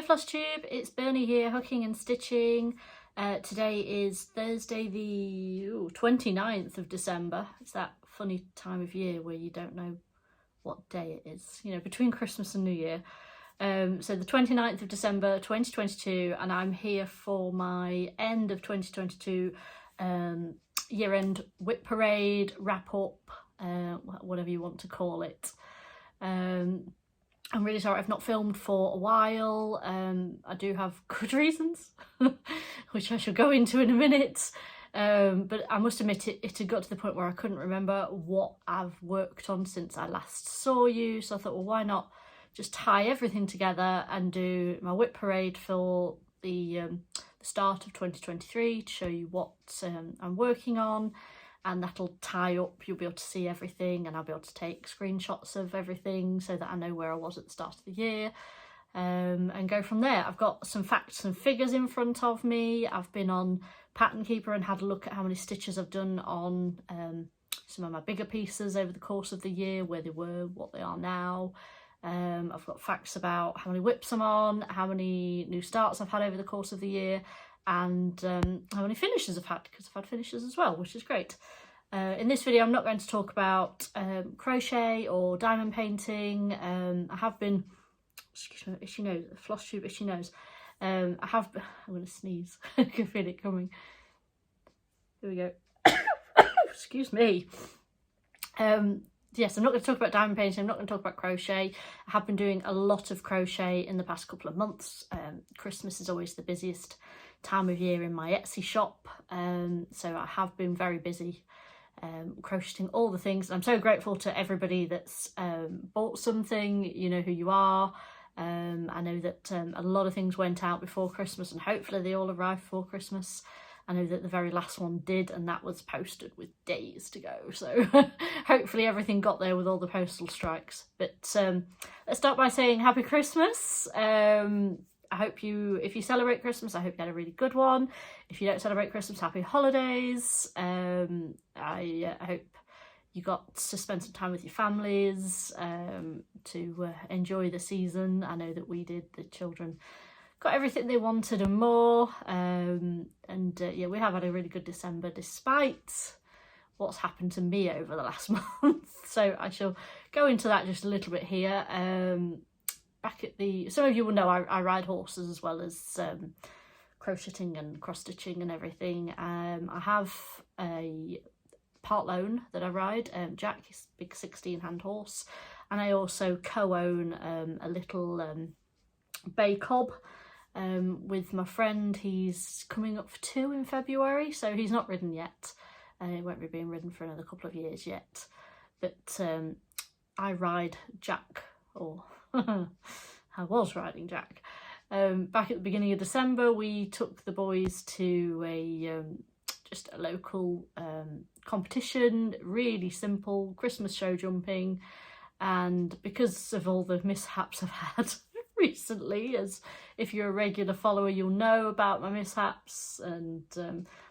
Hi Flosstube, it's Bernie here, hooking and stitching. Today is Thursday the 29th of December. It's that funny time of year where you don't know what day it is, you know, between Christmas and New Year. So the 29th of December 2022, and I'm here for my end of 2022 year-end WIP Parade, wrap-up, whatever you want to call it. I'm really sorry I've not filmed for a while. I do have good reasons, which I shall go into in a minute. But I must admit it had got to the point where I couldn't remember what I've worked on since I last saw you. So I thought, well, why not just tie everything together and do my WIP Parade for the start of 2023 to show you what I'm working on. And that'll tie up, you'll be able to see everything, and I'll be able to take screenshots of everything so that I know where I was at the start of the year, and go from there. I've got some facts and figures in front of me. I've been on Pattern Keeper and had a look at how many stitches I've done on some of my bigger pieces over the course of the year, where they were, what they are now. I've got facts about how many whips I'm on, how many new starts I've had over the course of the year, and how many finishes I've had, because I've had finishes as well, which is great. In this video I'm not going to talk about crochet or diamond painting. I have been, excuse me, itchy nose, Flosstube itchy nose. I'm going to sneeze. I can feel it coming. Here we go. Excuse me. Yes, I'm not going to talk about diamond painting, I'm not going to talk about crochet. I have been doing a lot of crochet in the past couple of months. Christmas is always the busiest time of year in my Etsy shop, so I have been very busy crocheting all the things. I'm so grateful to everybody that's bought something. You know who you are. I know that a lot of things went out before Christmas, and hopefully they all arrived before Christmas. I know that the very last one did, and that was posted with days to go, so hopefully everything got there with all the postal strikes. But let's start by saying Happy Christmas. I hope if you celebrate Christmas, I hope you had a really good one. If you don't celebrate Christmas, happy holidays. I hope you got to spend some time with your families, to enjoy the season. I know that we did. The children got everything they wanted and more. Yeah, we have had a really good December despite what's happened to me over the last month. So I shall go into that just a little bit here. Back at some of you will know I ride horses as well as crocheting and cross stitching and everything. I have a part loan that I ride, Jack, his big 16-hand horse, and I also co-own a little bay cob with my friend. He's coming up for 2 in February, so he's not ridden yet. He won't be being ridden for another couple of years yet, but I ride Jack, or I was riding Jack. Back at the beginning of December, we took the boys to just a local competition, really simple Christmas show jumping, and because of all the mishaps I've had recently, as if you're a regular follower you'll know about my mishaps, and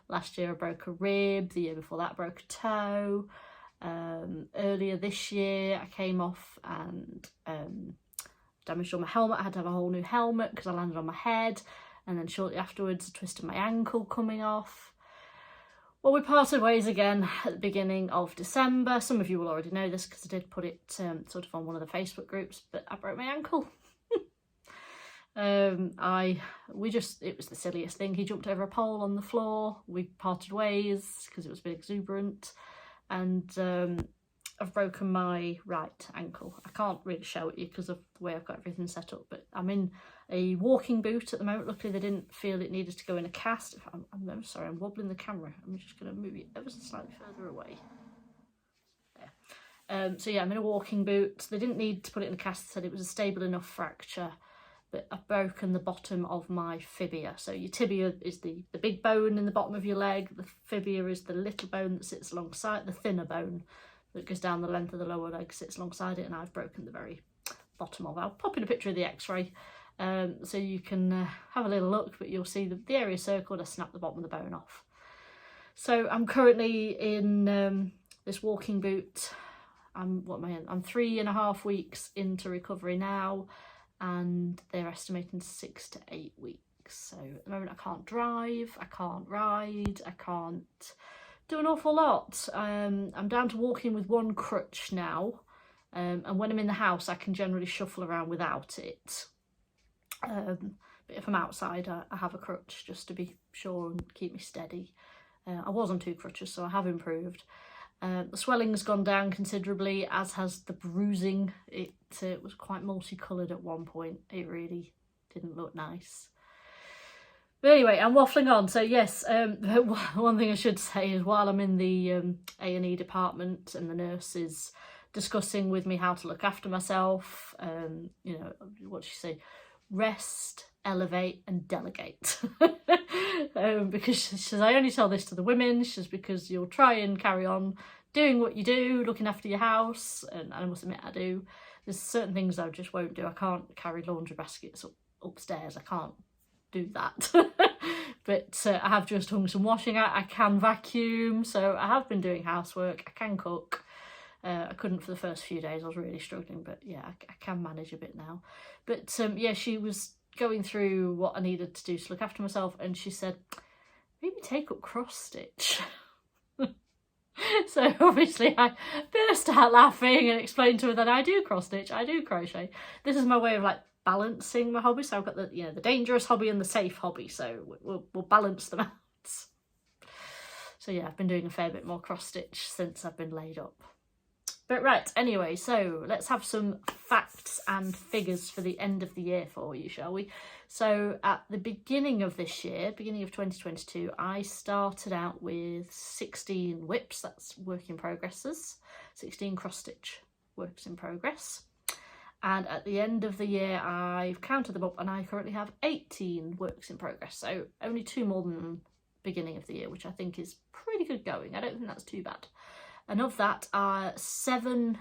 last year I broke a rib, the year before that I broke a toe. Earlier this year I came off and damaged all my helmet. I had to have a whole new helmet because I landed on my head, and then shortly afterwards I twisted my ankle coming off. Well, we parted ways again at the beginning of December. Some of you will already know this because I did put it sort of on one of the Facebook groups, but I broke my ankle. It was the silliest thing. He jumped over a pole on the floor. We parted ways because it was a bit exuberant, and I've broken my right ankle. I can't really show it you because of the way I've got everything set up, but I'm in a walking boot at the moment. Luckily they didn't feel it needed to go in a cast. I'm sorry, I'm wobbling the camera. I'm just going to move it ever so slightly further away. There. So yeah, I'm in a walking boot. They didn't need to put it in a cast. They said it was a stable enough fracture, but I've broken the bottom of my fibia. So your tibia is the big bone in the bottom of your leg. The fibia is the little bone that sits alongside, the thinner bone that goes down the length of the lower leg, sits alongside it, and I've broken the very bottom of it. I'll pop in a picture of the x-ray so you can have a little look, but you'll see the area circled. I snapped the bottom of the bone off. So I'm currently in this walking boot. I'm 3.5 weeks into recovery now. and they're estimating 6 to 8 weeks. So at the moment I can't drive, I can't ride, I can't do an awful lot. I'm down to walking with one crutch now, and when I'm in the house I can generally shuffle around without it. But if I'm outside I have a crutch just to be sure and keep me steady. I was on 2 crutches, so I have improved. The swelling's gone down considerably, as has the bruising. It was quite multicoloured at one point. It really didn't look nice. But anyway, I'm waffling on. So yes, one thing I should say is while I'm in the A&E department and the nurse is discussing with me how to look after myself, you know, what she say, rest, elevate and delegate. Because she says, I only tell this to the women. She says, because you'll try and carry on doing what you do, looking after your house, and I must admit I do. There's certain things I just won't do. I can't carry laundry baskets upstairs. I can't do that. But I have just hung some washing out. I can vacuum, so I have been doing housework. I can cook. I couldn't for the first few days. I was really struggling, but yeah, I can manage a bit now. But yeah, she was going through what I needed to do to look after myself, and she said, maybe take up cross stitch. So obviously I burst out laughing and explained to her that I do cross stitch, I do crochet. This is my way of like balancing my hobby. So I've got the, you know, the dangerous hobby and the safe hobby, so we'll balance them out. So yeah, I've been doing a fair bit more cross stitch since I've been laid up. But right, anyway, so let's have some facts and figures for the end of the year for you, shall we? So at the beginning of this year, beginning of 2022, I started out with 16 WIPs, that's work in progresses, 16 cross stitch works in progress. And at the end of the year, I've counted them up and I currently have 18 works in progress. So only 2 more than beginning of the year, which I think is pretty good going. I don't think that's too bad. And of that, 7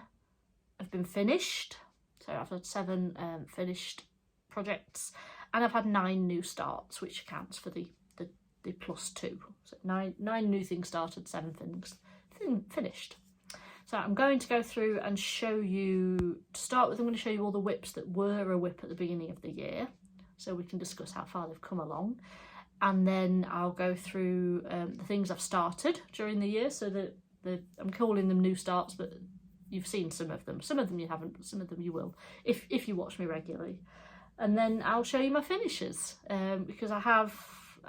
have been finished. So I've had 7 finished projects, and I've had 9 new starts, which accounts for the +2. So 9 new things started, 7 things finished. So I'm going to go through and show you, to start with, I'm going to show you all the WIPs that were a WIP at the beginning of the year, so we can discuss how far they've come along. And then I'll go through the things I've started during the year, so that I'm calling them new starts, but you've seen some of them. Some of them you haven't, but some of them you will, if you watch me regularly. And then I'll show you my finishes, because I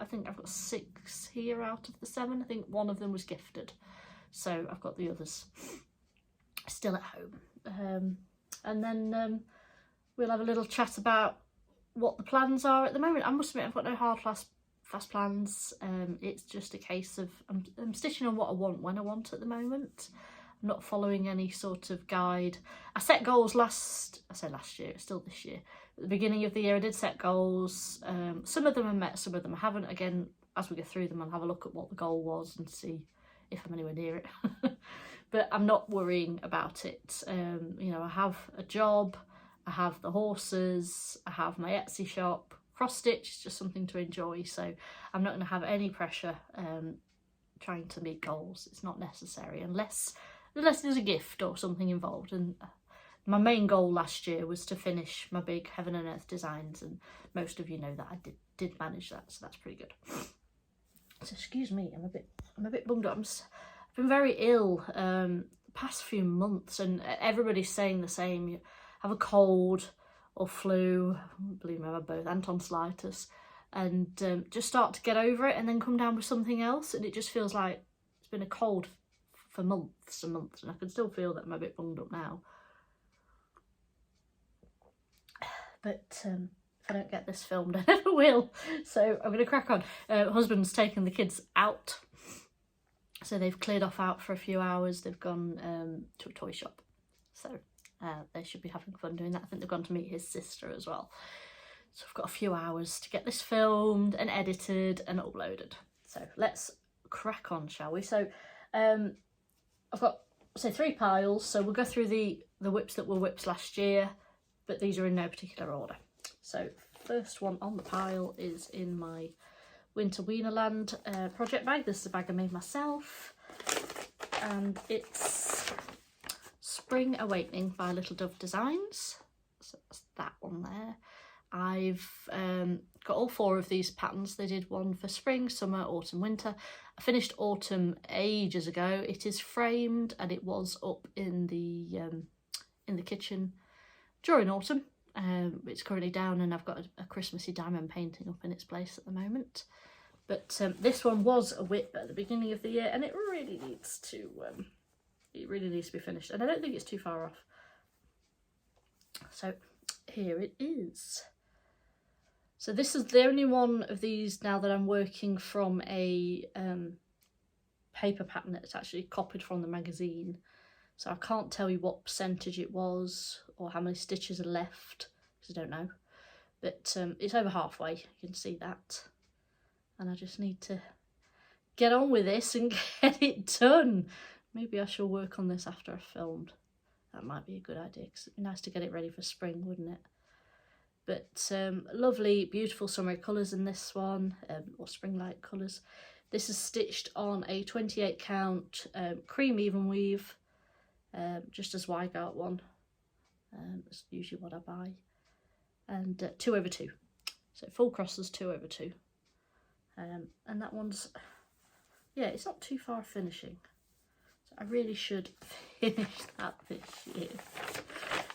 think I've got 6 here out of the 7. I think one of them was gifted, so I've got the others still at home. And then we'll have a little chat about what the plans are at the moment. I must admit, I've got no hard fast plans. It's just a case of I'm stitching on what I want when I want at the moment. I'm not following any sort of guide. I set goals last year, it's still this year. At the beginning of the year I did set goals. Some of them I met, some of them I haven't. Again, as we go through them, I'll have a look at what the goal was and see if I'm anywhere near it. But I'm not worrying about it. You know, I have a job, I have the horses, I have my Etsy shop. Cross stitch is just something to enjoy, so I'm not going to have any pressure trying to meet goals. It's not necessary unless there's a gift or something involved. And my main goal last year was to finish my big Heaven and Earth designs, and most of you know that I did manage that, so that's pretty good. So excuse me, I'm a bit bummed up. I've been very ill the past few months, and everybody's saying the same. You have a cold or flu, believe me, I have both, and tonsillitis, and just start to get over it and then come down with something else, and it just feels like it's been a cold for months and months, and I can still feel that I'm a bit bunged up now. But if I don't get this filmed, I never will, so I'm going to crack on. Husband's taken the kids out, so they've cleared off out for a few hours. They've gone to a toy shop, so they should be having fun doing that. I think they've gone to meet his sister as well. So I've got a few hours to get this filmed and edited and uploaded. So let's crack on, shall we? So I've got, say, 3 piles. So we'll go through the WIPs that were WIPs last year, but these are in no particular order. So first one on the pile is in my Winter Wienerland project bag. This is a bag I made myself, and it's Spring Awakening by Little Dove Designs. So that one there. I've got all 4 of these patterns. They did one for spring, summer, autumn, winter. I finished autumn ages ago. It is framed and it was up in the kitchen during autumn. It's currently down and I've got a Christmassy diamond painting up in its place at the moment. But this one was a WIP at the beginning of the year, and it really needs to be finished. And I don't think it's too far off. So here it is. So this is the only one of these now that I'm working from a paper pattern that's actually copied from the magazine. So I can't tell you what percentage it was or how many stitches are left, because I don't know. But it's over halfway, you can see that. And I just need to get on with this and get it done. Maybe I shall work on this after I've filmed. That might be a good idea, because it'd be nice to get it ready for spring, wouldn't it? But lovely, beautiful summery colours in this one, or spring-like colours. This is stitched on a 28 count cream even weave, just as Weigart one. That's usually what I buy. And 2/2. So full crosses 2/2. And that one's, yeah, it's not too far finishing. So I really should finish that this year.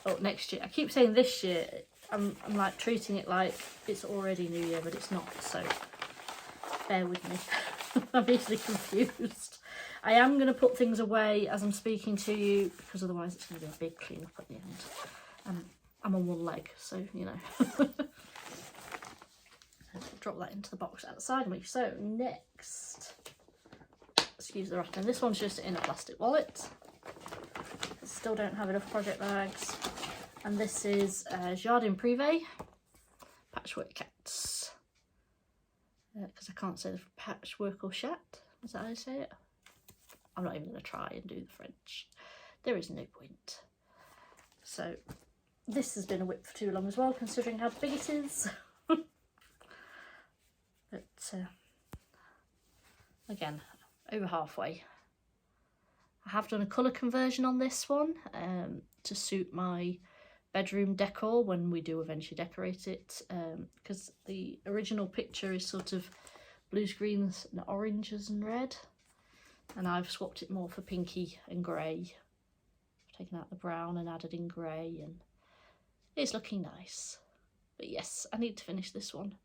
Oh, next year. I keep saying this year. I'm like treating it like it's already New Year, but it's not, so bear with me. I'm easily confused. I am going to put things away as I'm speaking to you, because otherwise it's going to be a big clean up at the end. I'm on one leg, so you know. Drop that into the box outside me. So next, excuse the rattling, this one's just in a plastic wallet. I still don't have enough project bags. And this is Jardin Privé Patchwork Cats. Because I can't say the patchwork or chat. Is that how you say it? I'm not even going to try and do the French. There is no point. So this has been a WIP for too long as well, considering how big it is. But again, over halfway. I have done a colour conversion on this one to suit my bedroom decor when we do eventually decorate it, because the original picture is sort of blues, greens and oranges and red, and I've swapped it more for pinky and grey. I've taken out the brown and added in grey, and it's looking nice. But yes, I need to finish this one.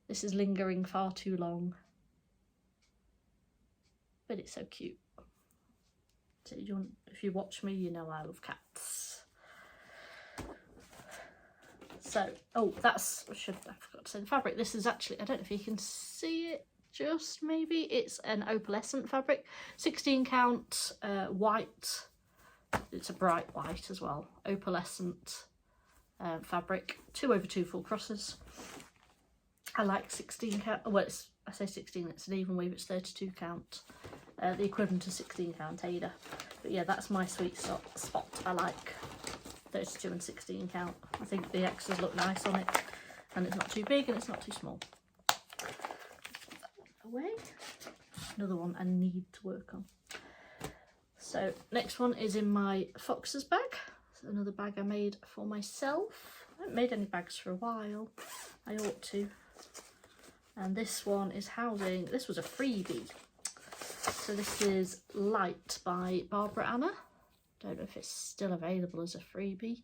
This is lingering far too long, but it's so cute. So if you watch me, you know I love cats. So, oh, I forgot to say the fabric. This is actually, I don't know if you can see it, just maybe. It's an opalescent fabric, 16 count white. It's a bright white as well, opalescent fabric, 2/2 full crosses. I like 16 count, well, I say 16, it's an even weave, it's 32 count, the equivalent to 16 count Ada. But yeah, that's my sweet spot. I like 32 and 16 count. I think the X's look nice on it, and it's not too big and it's not too small. Away. Another one I need to work on. So next one is in my Foxes bag. So another bag I made for myself. I haven't made any bags for a while. I ought to. And this one is housing, this was a freebie. So this is Light by Barbara Anna. Don't know if it's still available as a freebie.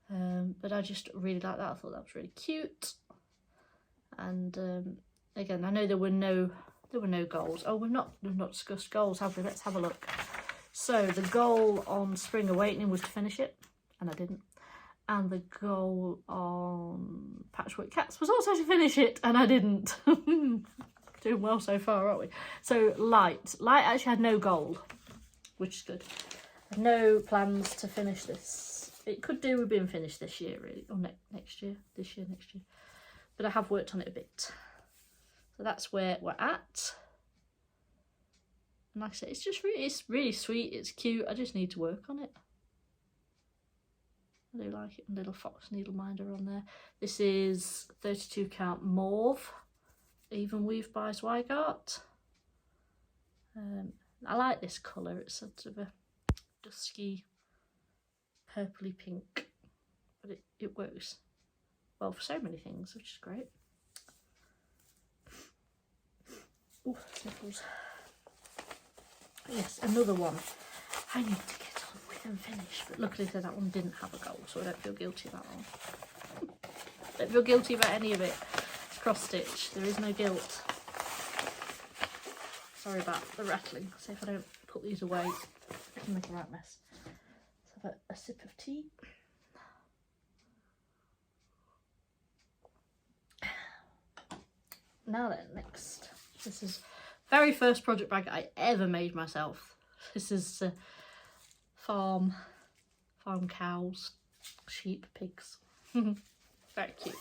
But I just really like that. I thought that was really cute. And again, I know there were no goals. Oh, we've not discussed goals, have we? Let's have a look. So the goal on Spring Awakening was to finish it, and I didn't. And the goal on Patchwork Cats was also to finish it, and I didn't. Doing well so far, aren't we? So Light actually had no goal, which is good. No plans to finish this. It could do with being finished this year, really, or next year. This year, next year. But I have worked on it a bit. So that's where we're at. And like I said, it's really sweet. It's cute. I just need to work on it. I do like it. A little fox needle minder on there. This is 32 count mauve, even weave by Weigart. I like this colour. It's sort of a dusky, purpley pink. but it works well for so many things, which is great. Oh, sniffles. Yes, another one I need to get on with and finish, but luckily that one didn't have a goal, so I don't feel guilty about that one. Don't feel guilty about any of it. Cross stitch, there is no guilt. Sorry about the rattling. See if I don't put these away, I can make a right mess. Let's have a sip of tea. Now then, next. This is very first project bag I ever made myself. This is farm cows, sheep, pigs. Very cute.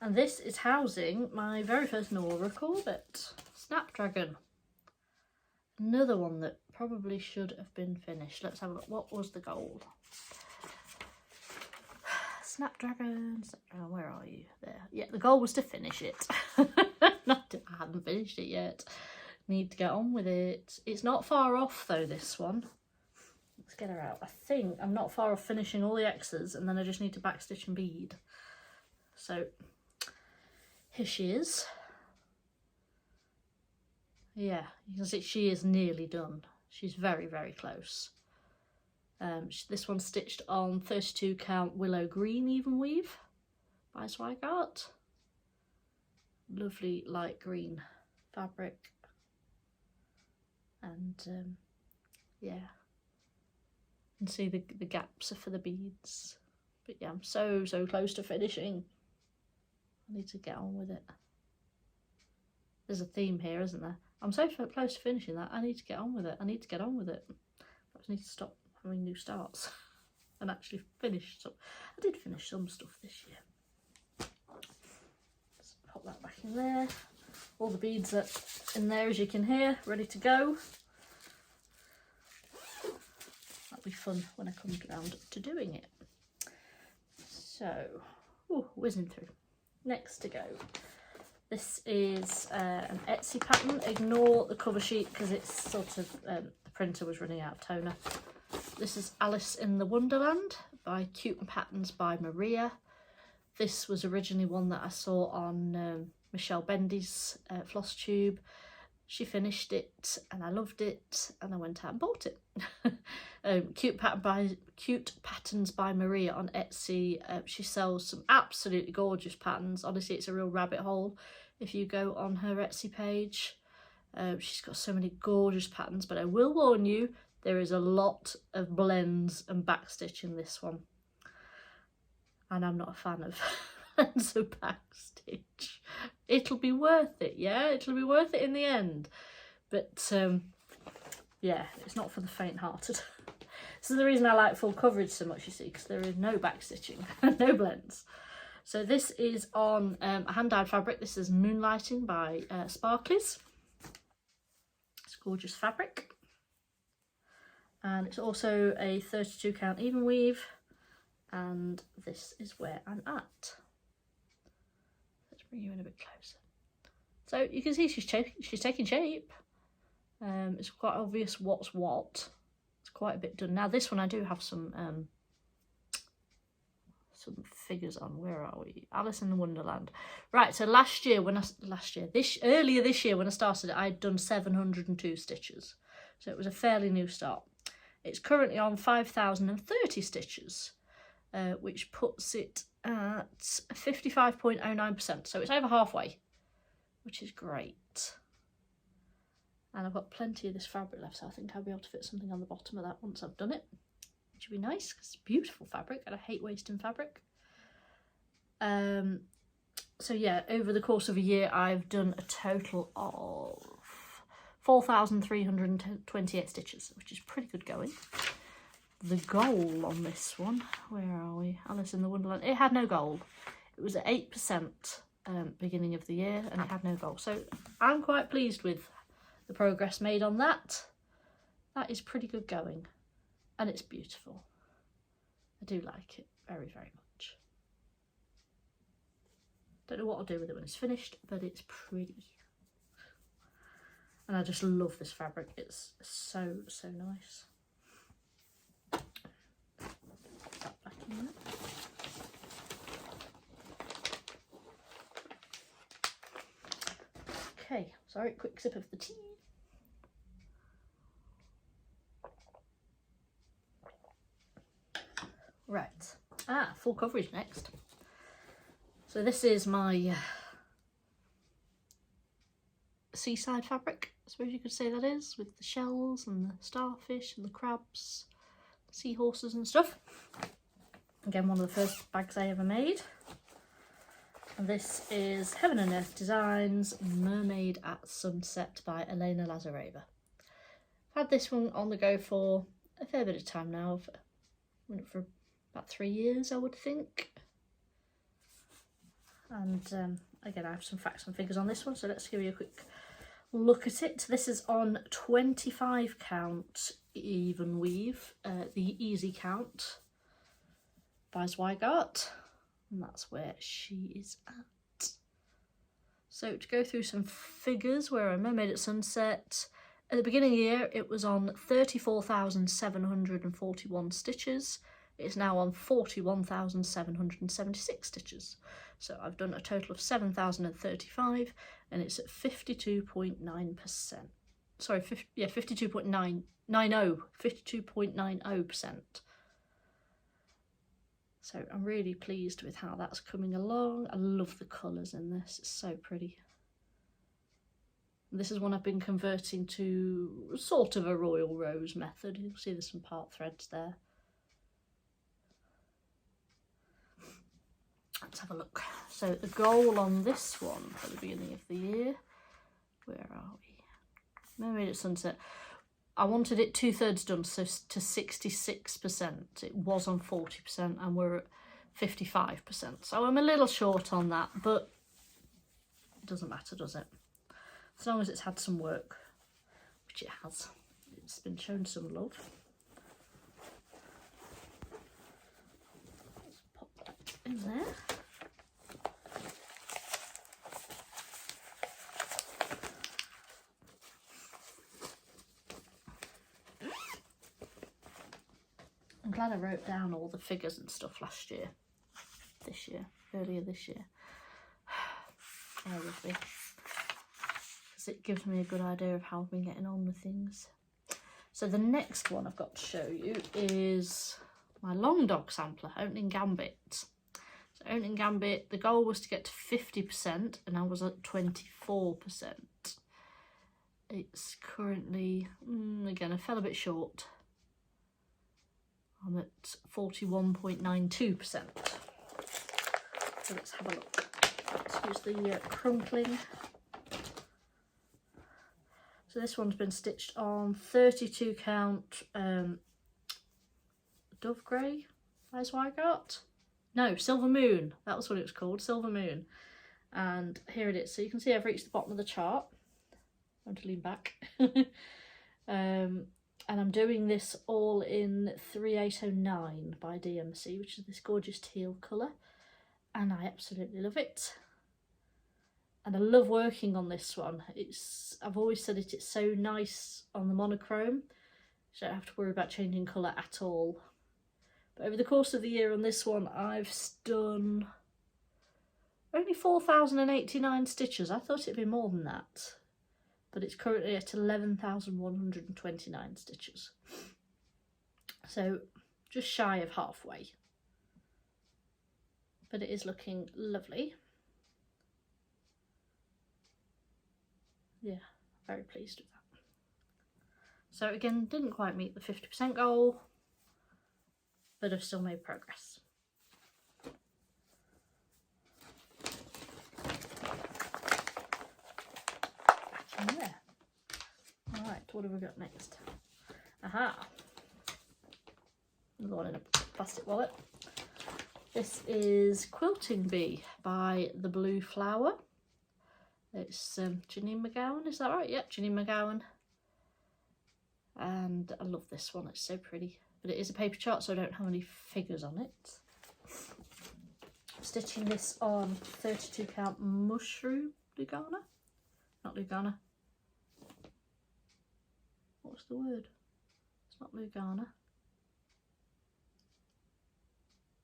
And this is housing my very first Nora Corbett, Snapdragon. Another one that probably should have been finished. Let's have a look. What was the goal? Snapdragon, where are you? There. Yeah, the goal was to finish it. I hadn't finished it yet. Need to get on with it. It's not far off though, this one. Let's get her out. I think I'm not far off finishing all the X's, and then I just need to backstitch and bead. So here she is. Yeah, you can see she is nearly done. She's very, very close. This one's stitched on 32 count willow green even weave by Swigart. Lovely light green fabric. And yeah, you can see the gaps are for the beads. But yeah, I'm so close to finishing. I need to get on with it. There's a theme here, isn't there? I'm so close to finishing that. I need to get on with it. I need to get on with it. I just need to stop having new starts and actually finish some. I did finish some stuff this year. Let's pop that back in there. All the beads are in there, as you can hear, ready to go. That'll be fun when I come around to doing it. So, whizzing through. Next to go. This is an Etsy pattern. Ignore the cover sheet because it's sort of, the printer was running out of toner. This is Alice in the Wonderland by Cute Patterns by Maria. This was originally one that I saw on Michelle Bendy's Flosstube. She finished it and I loved it and I went out and bought it. Cute Patterns by Maria on Etsy. She sells some absolutely gorgeous patterns. Honestly, it's a real rabbit hole if you go on her Etsy page. She's got so many gorgeous patterns, but I will warn you, there is a lot of blends and backstitch in this one. And I'm not a fan of blends and backstitch. It'll be worth it, yeah? It'll be worth it in the end. But, yeah, it's not for the faint-hearted. This is the reason I like full coverage so much, you see, because there is no backstitching, no blends. So this is on a hand-dyed fabric. This is Moonlighting by Sparklies. It's gorgeous fabric. And it's also a 32 count even weave. And this is where I'm at. Let's bring you in a bit closer. So you can see she's taking shape. It's quite obvious what's what. It's quite a bit done. Now this one I do have some figures on. Where are we? Alice in the Wonderland. Right, so earlier this year when I started it, I'd done 702 stitches. So it was a fairly new start. It's currently on 5,030 stitches, which puts it at 55.09%. So it's over halfway, which is great. And I've got plenty of this fabric left, so I think I'll be able to fit something on the bottom of that once I've done it, which would be nice because it's beautiful fabric and I hate wasting fabric. So yeah, over the course of a year, I've done a total of 4,328 stitches, which is pretty good going. The goal on this one, where are we? Alice in the Wonderland. It had no goal. It was at 8% beginning of the year, and it had no goal. So I'm quite pleased with the progress made on that. That is pretty good going, and it's beautiful. I do like it very, very much. Don't know what I'll do with it when it's finished, but it's pretty. And I just love this fabric. It's so nice. Put that back in there. Okay, sorry, quick sip of the tea. Right, full coverage next. So this is my seaside fabric, I suppose you could say that is, with the shells and the starfish and the crabs, seahorses and stuff. Again, one of the first bags I ever made. And this is Heaven and Earth Designs Mermaid at Sunset by Elena Lazareva. I've had this one on the go for a fair bit of time now, for about 3 years I would think. And again, I have some facts and figures on this one, so let's give you a quick look at it. This is on 25 count even weave, the easy count by Zweigart, and that's where she is at. So to go through some figures, where I Mermaid at Sunset, at the beginning of the year it was on 34,741 stitches. It's now on 41,776 stitches. So I've done a total of 7,035 and it's at 52.9%. Sorry, 52.90%. So I'm really pleased with how that's coming along. I love the colours in this, it's so pretty. This is one I've been converting to sort of a royal rose method. You'll see there's some part threads there. Let's have a look. So the goal on this one at the beginning of the year, where are we? Mermaid at Sunset. I wanted it 2/3 done, so to 66%. It was on 40% and we're at 55%. So I'm a little short on that, but it doesn't matter, does it? As long as it's had some work, which it has. It's been shown some love. Let's pop that in there. I'm glad I wrote down all the figures and stuff earlier this year. Bear with me, because it gives me a good idea of how I've been getting on with things. So the next one I've got to show you is my long dog sampler, Opening Gambit. So Opening Gambit, the goal was to get to 50% and I was at 24%. It's currently, again, I fell a bit short. I'm at 41.92%. So let's have a look. Let's use the crunkling. So this one's been stitched on 32 count Dove Grey by Zweigart. No, Silver Moon. That was what it was called, Silver Moon. And here it is. So you can see I've reached the bottom of the chart. I'm going to lean back. And I'm doing this all in 3809 by DMC, which is this gorgeous teal colour. And I absolutely love it. And I love working on this one. I've always said it's so nice on the monochrome. So I don't have to worry about changing colour at all. But over the course of the year on this one, I've done only 4,089 stitches. I thought it'd be more than that. But it's currently at 11,129 stitches. So just shy of halfway. But it is looking lovely. Yeah, very pleased with that. So again, didn't quite meet the 50% goal, but I've still made progress. Yeah. Alright, what have we got next? Aha! Another one in a plastic wallet. This is Quilting Bee by The Blue Flower. It's Janine McGowan, is that right? Yep, Janine McGowan. And I love this one, it's so pretty. But it is a paper chart, so I don't have any figures on it. I'm stitching this on 32 count Mushroom Lugana. Not Lugana. What's the word? It's not Lugana.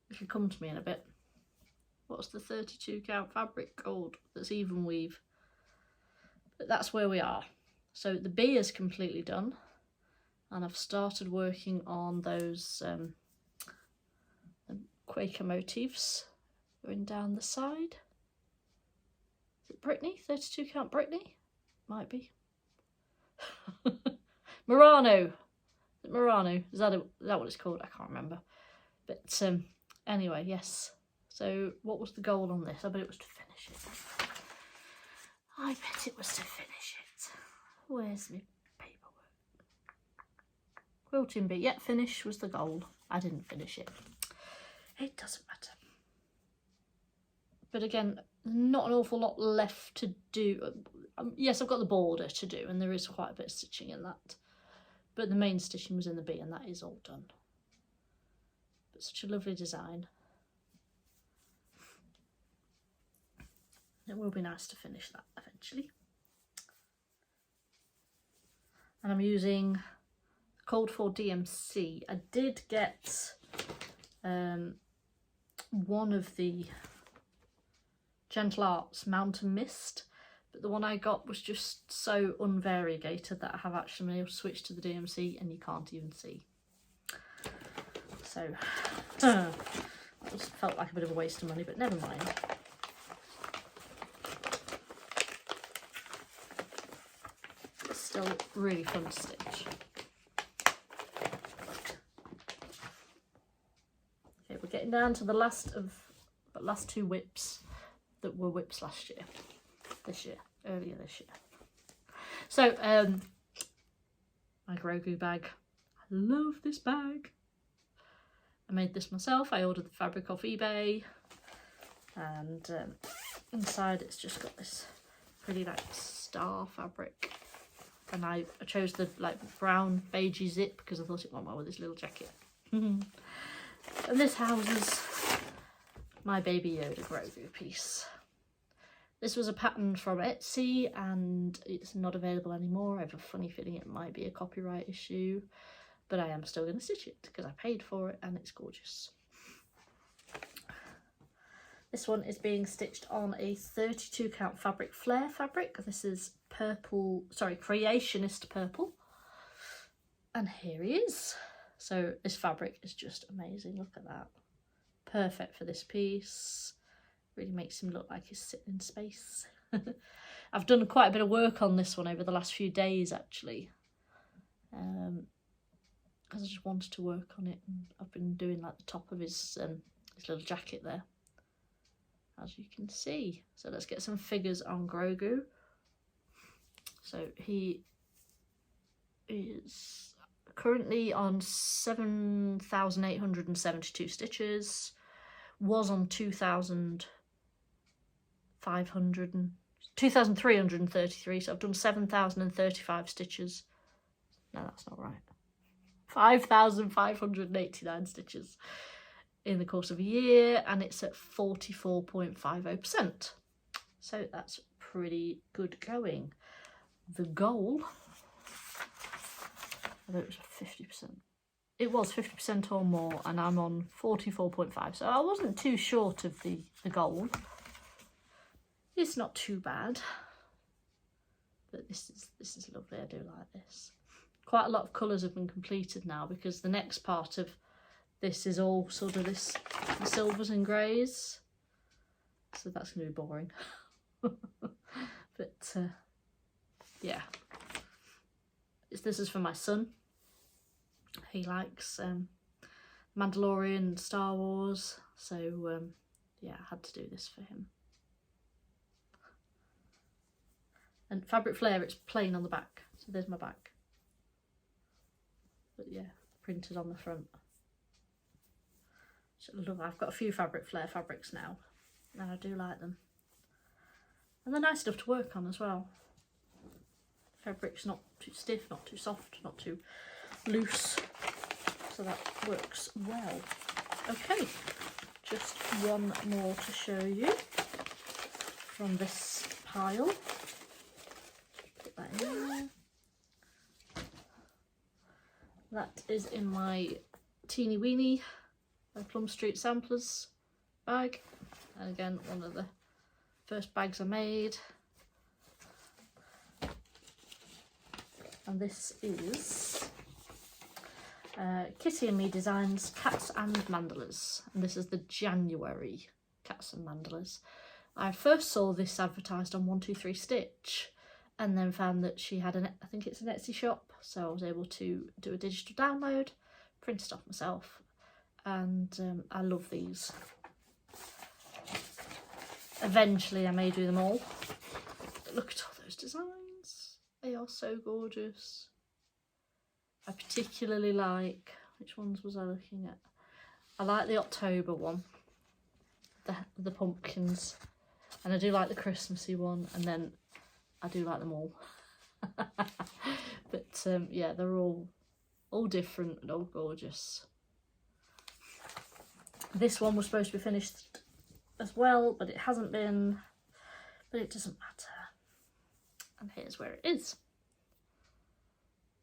It should come to me in a bit. What's the 32 count fabric called that's even weave? But that's where we are. So the B is completely done, and I've started working on those Quaker motifs going down the side. Is it Brittany? 32 count Brittany? Might be. Murano. Is it Murano? Is that what it's called? I can't remember. But anyway, yes. So what was the goal on this? I bet it was to finish it. I bet it was to finish it. Where's my paperwork? Quilting bee. Yeah, finish was the goal. I didn't finish it. It doesn't matter. But again, not an awful lot left to do. Yes, I've got the border to do, and there is quite a bit of stitching in that. But the main stitching was in the bee, and that is all done. But such a lovely design. It will be nice to finish that eventually. And I'm using Cold for DMC. I did get one of the Gentle Arts Mountain Mist, but the one I got was just so unvariegated that I have actually been able to switch to the DMC and you can't even see. So that just felt like a bit of a waste of money, but never mind. It's still really fun to stitch. Okay, we're getting down to the last two WIPs that were WIPs earlier this year. So my Grogu bag. I love this bag. I made this myself. I ordered the fabric off eBay, and inside it's just got this pretty like star fabric, and I chose the like brown beigey zip because I thought it went well with this little jacket. And this houses my Baby Yoda Grogu piece. This was a pattern from Etsy and it's not available anymore. I have a funny feeling it might be a copyright issue, but I am still going to stitch it because I paid for it and it's gorgeous. This one is being stitched on a 32 count fabric flare fabric. This is purple, sorry, Creationist purple. And here he is. So this fabric is just amazing. Look at that. Perfect for this piece. Really makes him look like he's sitting in space. I've done quite a bit of work on this one over the last few days actually. Because I just wanted to work on it, and I've been doing like the top of his little jacket there, as you can see. So let's get some figures on Grogu. So he is currently on 7,872 stitches, was on 2,333, so I've done 7,035 stitches. No, that's not right. 5,589 stitches in the course of a year, and it's at 44.50%. So that's pretty good going. The goal, I thought it was 50%. It was 50% or more, and I'm on 44.5, so I wasn't too short of the goal. It's not too bad, but this is lovely. I do like this. Quite a lot of colours have been completed now because the next part of this is all sort of the silvers and greys, so that's going to be boring. But yeah, this is for my son. He likes Mandalorian, Star Wars, so yeah, I had to do this for him. And fabric flare, it's plain on the back, so there's my back. But yeah, printed on the front. So I've got a few fabric flare fabrics now, and I do like them. And they're nice stuff to work on as well. Fabric's not too stiff, not too soft, not too loose, so that works well. Okay, just one more to show you from this pile. Put that in there. That is in my teeny weeny Plum Street Samplers bag, and again one of the first bags I made. and this is Kitty and Me Designs Cats and Mandalas, and this is the January Cats and Mandalas. I first saw this advertised on 123 Stitch and then found that she had I think it's an Etsy shop, so I was able to do a digital download, print it off myself, and I love these. Eventually I may do them all. But look at all those designs, they are so gorgeous. I particularly like, which ones was I looking at? I like the October one, the pumpkins, and I do like the Christmassy one, and then I do like them all. But yeah, they're all different and all gorgeous. This one was supposed to be finished as well, but it hasn't been, but it doesn't matter. And here's where it is.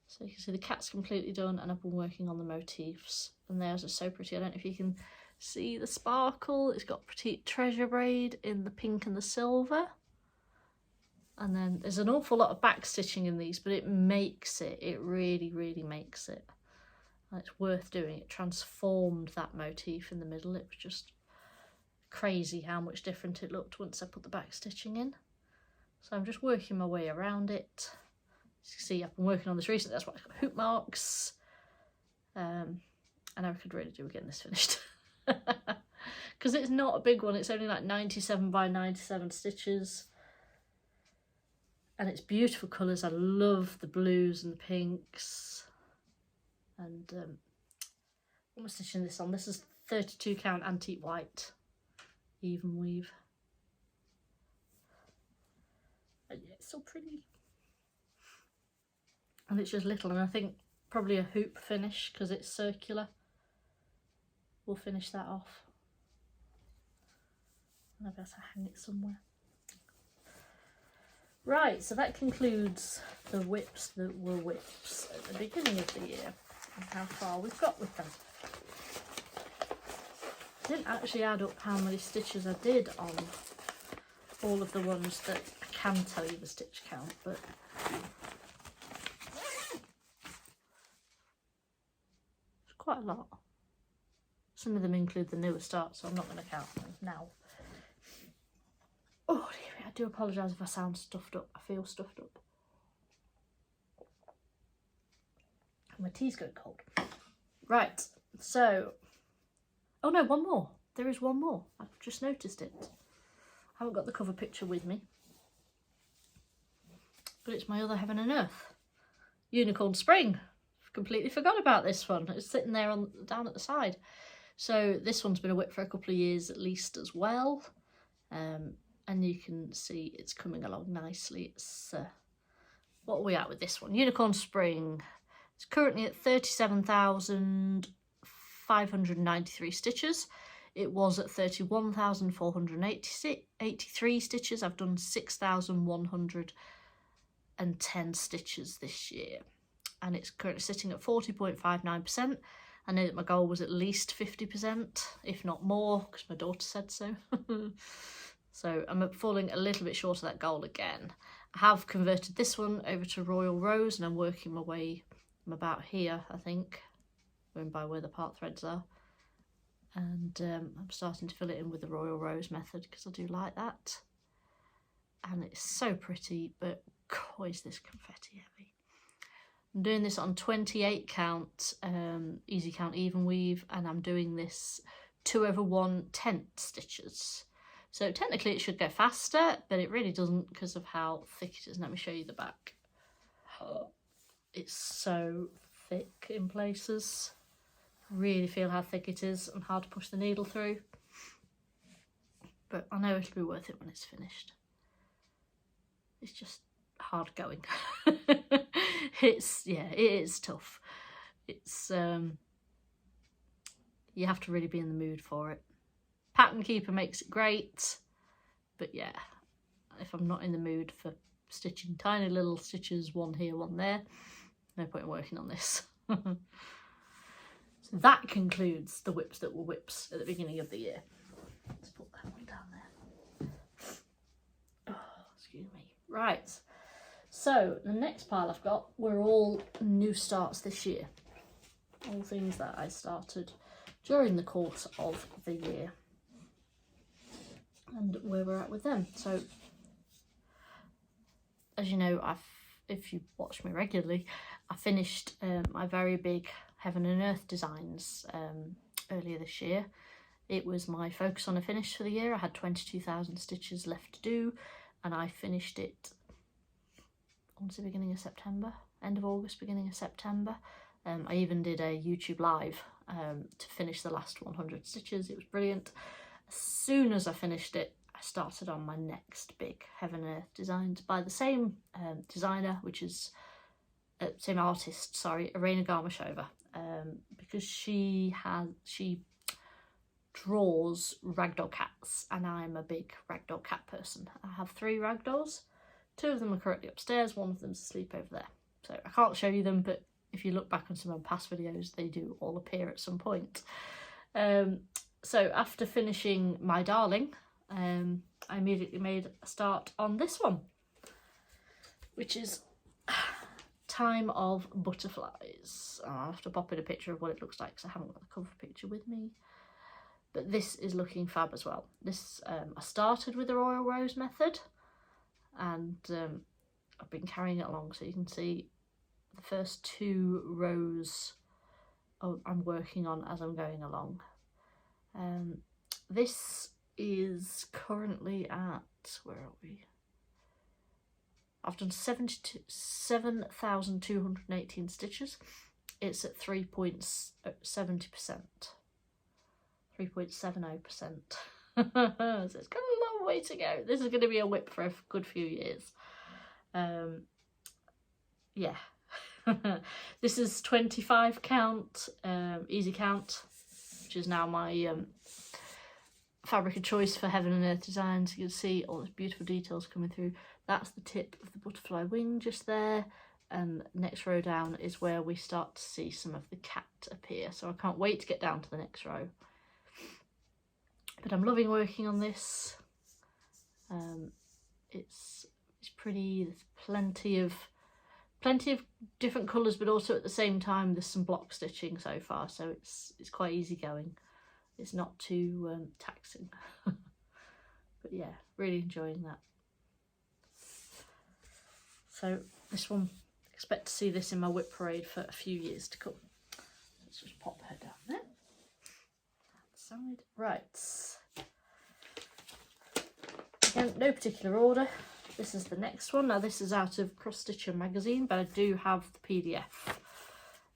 So you can see the cat's completely done, and I've been working on the motifs, and theirs are so pretty. I don't know if you can see the sparkle. It's got Petite Treasure braid in the pink and the silver. And then there's an awful lot of back stitching in these, but it makes it, it really, really makes it. And it's worth doing. It transformed that motif in the middle. It was just crazy how much different it looked once I put the back stitching in. So I'm just working my way around it. As you can see, I've been working on this recently, that's why I've got hoop marks. And I could really do with getting this finished. Because it's not a big one, it's only like 97 by 97 stitches. And it's beautiful colours. I love the blues and the pinks. And what am I stitching this on? This is 32 count antique white even weave. And yeah, it's so pretty. And it's just little, and I think probably a hoop finish because it's circular. We'll finish that off. And I better hang it somewhere. Right, so that concludes the WIPs that were WIPs at the beginning of the year and how far we've got with them. I didn't actually add up how many stitches I did on all of the ones that I can tell you the stitch count, but it's quite a lot. Some of them include the newer start, so I'm not going to count them now. Oh dear, I do apologise if I sound stuffed up. I feel stuffed up. My tea's going cold. Right, so... Oh no, one more. There is one more. I've just noticed it. I haven't got the cover picture with me. But it's my other Heaven and Earth. Unicorn Spring. I've completely forgot about this one. It's sitting there down at the side. So this one's been a WIP for a couple of years at least as well. And you can see it's coming along nicely. It's what are we at with this one? Unicorn Spring. It's currently at 37,593 stitches. It was at 31,483 stitches. I've done 6,110 stitches this year. And it's currently sitting at 40.59%. I know that my goal was at least 50%, if not more, because my daughter said so. So I'm falling a little bit short of that goal again. I have converted this one over to Royal Rose, and I'm working my way, I'm about here, I think, going by where the part threads are. And I'm starting to fill it in with the Royal Rose method, because I do like that. And it's so pretty, but God, is this confetti heavy. I'm doing this on 28 count, easy count even weave, and I'm doing this 2/1 tent stitches. So technically it should go faster, but it really doesn't because of how thick it is. Let me show you the back. Oh, it's so thick in places. Really feel how thick it is and hard to push the needle through. But I know it'll be worth it when it's finished. It's just hard going. Yeah, it is tough. It's you have to really be in the mood for it. Pattern Keeper makes it great, but yeah, if I'm not in the mood for stitching tiny little stitches, one here, one there, no point in working on this. So that concludes the WIPs that were WIPs at the beginning of the year. Let's put that one down there. Oh, excuse me. Right, So the next pile I've got were all new starts this year. All things that I started during the course of the year and where we're at with them. So as you know, if you watch me regularly, I finished my very big Heaven and Earth designs earlier this year. It was my focus on a finish for the year. I had 22,000 stitches left to do, and I finished it, I want to say beginning of September, end of August, beginning of September. I even did a YouTube live to finish the last 100 stitches. It was brilliant. As soon as I finished it, I started on my next big Heaven and Earth designs by the same designer, which is same artist, sorry, Irina Garmashova, because she draws ragdoll cats, and I'm a big ragdoll cat person. I have 3 ragdolls. 2 of them are currently upstairs, 1 of them's asleep over there. So I can't show you them, but if you look back on some of my past videos, they do all appear at some point. So after finishing my darling, I immediately made a start on this one, which is Time of Butterflies. I'll have to pop in a picture of what it looks like because I haven't got the cover picture with me. But this is looking fab as well. This I started with the Royal Rose method, and I've been carrying it along, so you can see the first 2 rows I'm working on as I'm going along. This is currently at, where are we? I've done 7,218 stitches. It's at 3.70%. 3.70%. So it's got a long way to go. This is going to be a WIP for a good few years. Yeah. This is 25 count, easy count, which is now my fabric of choice for Heaven and Earth designs. You can see all those beautiful details coming through. That's the tip of the butterfly wing just there, and next row down is where we start to see some of the cat appear. So I can't wait to get down to the next row. But I'm loving working on this. It's pretty. There's plenty of different colours, but also at the same time there's some block stitching so far, so it's quite easy going. It's not too taxing. But yeah, really enjoying that. So this one, expect to see this in my WIP Parade for a few years to come. Let's just pop her down there. That side. Right. Again, no particular order. This is the next one. Now this is out of Cross Stitcher magazine, but I do have the PDF.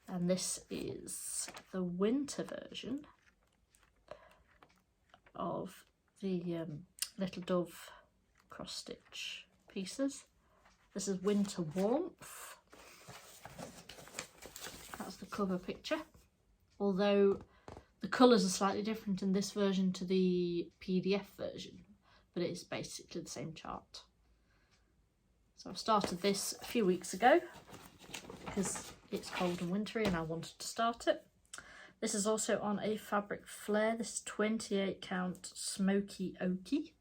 And this is the winter version of the Little Dove cross stitch pieces. This is Winter Warmth. That's the cover picture. Although the colours are slightly different in this version to the PDF version, but it is basically the same chart. So I started this a few weeks ago because it's cold and wintry and I wanted to start it. This is also on a fabric flare. This is 28 count Smoky Oaky,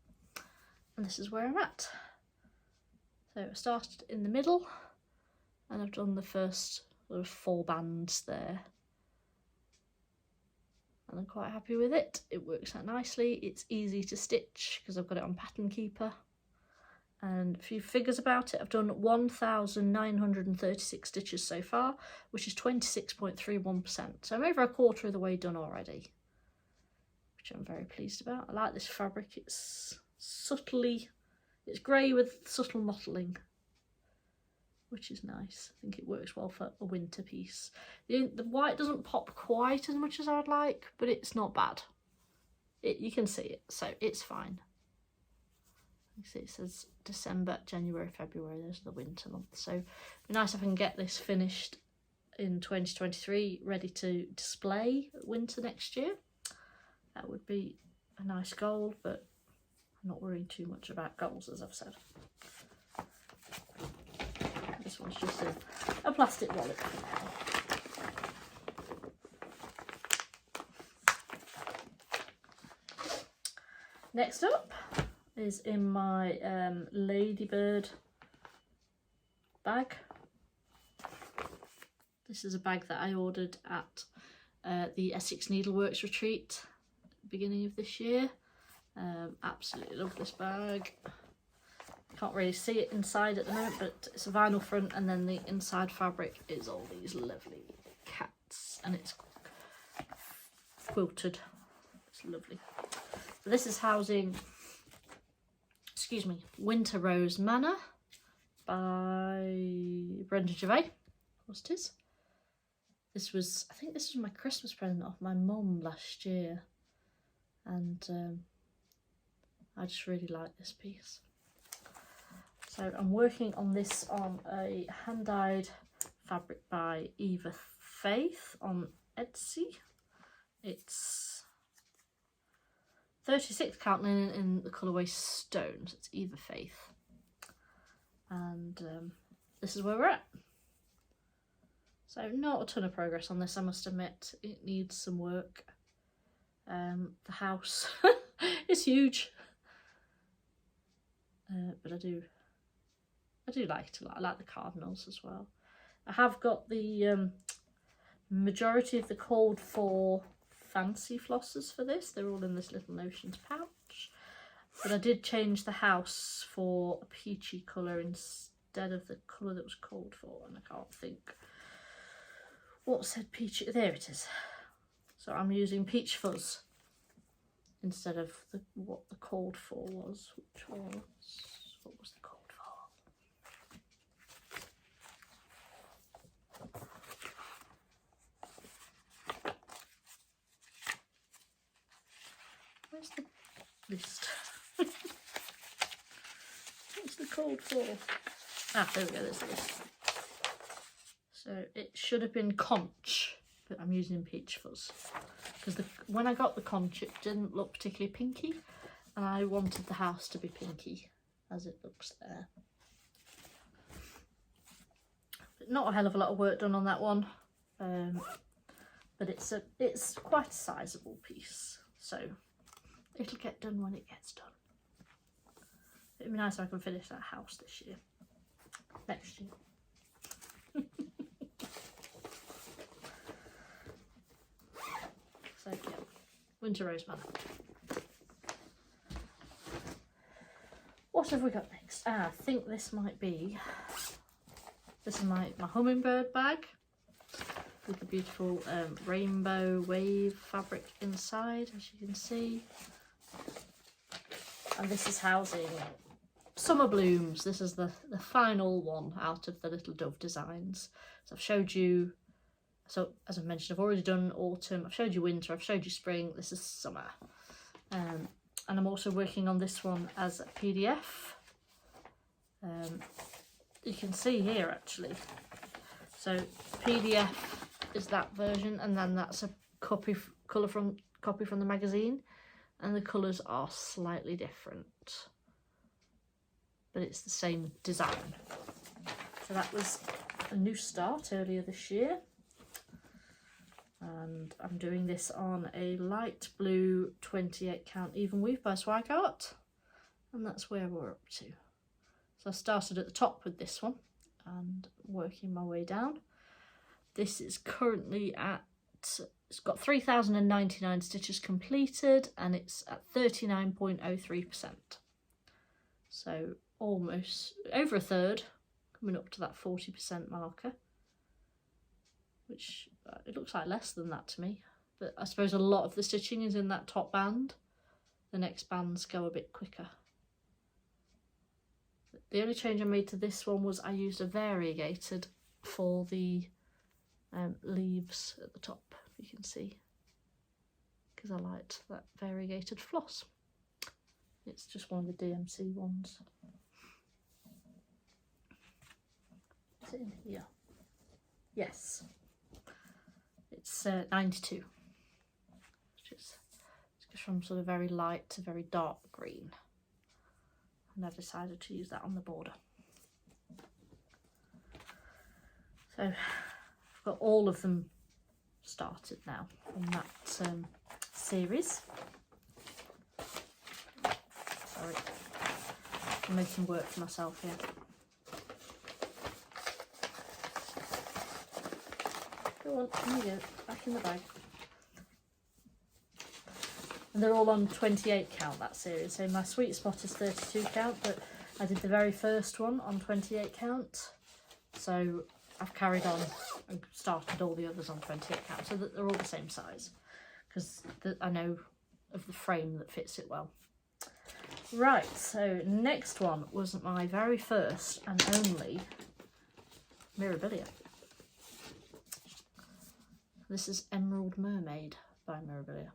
and this is where I'm at. So I started in the middle and I've done the first sort of 4 bands there, and I'm quite happy with it. It works out nicely. It's easy to stitch because I've got it on Pattern Keeper. And a few figures about it. I've done 1,936 stitches so far, which is 26.31%. So I'm over a quarter of the way done already, which I'm very pleased about. I like this fabric. It's grey with subtle mottling, which is nice. I think it works well for a winter piece. The white doesn't pop quite as much as I would like, but it's not bad. You can see it, so it's fine. You see it says December, January, February, those are the winter months. So it'd be nice if I can get this finished in 2023, ready to display winter next year. That would be a nice goal, but I'm not worrying too much about goals, as I've said. This one's just a plastic wallet for now. Next up is in my Ladybird bag. This is a bag that I ordered at the Essex Needleworks retreat at the beginning of this year. Absolutely love this bag. Can't really see it inside at the moment, but it's a vinyl front, and then the inside fabric is all these lovely cats, and it's quilted. It's lovely. So this is housing, excuse me, Winter Rose Manor by Brenda Gervais, of course it is. This was, I think this was my Christmas present off my mum last year, and I just really like this piece. So I'm working on this on a hand-dyed fabric by Eva Faith on Etsy. It's 36 count linen in the colourway Stone, so it's Eva Faith. And this is where we're at. So not a ton of progress on this, I must admit. It needs some work. The house is huge, but I do like it a lot. I like the cardinals as well. I have got the majority of the called for fancy flossers for this. They're all in this little notions pouch. But I did change the house for a peachy colour instead of the colour that was called for. And I can't think what said peachy. There it is. So I'm using peach fuzz instead of what the called for was. Which was, what was the called for? Where's the list? What's the called for? Ah, there we go, there's the list. So it should have been conch, but I'm using peach fuzz. Because when I got the conch, it didn't look particularly pinky, and I wanted the house to be pinky, as it looks there. But not a hell of a lot of work done on that one, but it's quite a sizable piece, so it'll get done when it gets done. It'd be nice if I can finish that house this year. Next year. So yeah, Winter Rose Manor. What have we got next? Ah, I think this might be, this is my hummingbird bag with the beautiful rainbow wave fabric inside, as you can see. And this is housing Summer Blooms. This is the final one out of the little dove designs. So I've showed you, so as I mentioned, I've already done autumn, I've showed you winter, I've showed you spring, this is summer. And I'm also working on this one as a PDF. You can see here actually. So PDF is that version, and then that's a copy from the magazine, and the colours are slightly different, but it's the same design. So that was a new start earlier this year, and I'm doing this on a light blue 28 count even weave by Swag Art, and that's where we're up to. So I started at the top with this one and working my way down. This is currently at, it's got 3,099 stitches completed, and it's at 39.03%. So almost over a third, coming up to that 40% marker, which it looks like less than that to me, but I suppose a lot of the stitching is in that top band. The next bands go a bit quicker. The only change I made to this one was I used a variegated for the leaves at the top, you can see, because I liked that variegated floss. It's just one of the DMC ones. Is it in here? Yes. It's 92, which is from sort of very light to very dark green, and I decided to use that on the border. So I've got all of them started now on that series. Sorry, I'm making work for myself here. Go on, here you go, back in the bag. And they're all on 28 count, that series. So my sweet spot is 32 count, but I did the very first one on 28 count. So I've carried on and started all the others on 28 count, so that they're all the same size. Because I know of the frame that fits it well. Right, so next one was my very first and only Mirabilia. This is Emerald Mermaid by Mirabilia.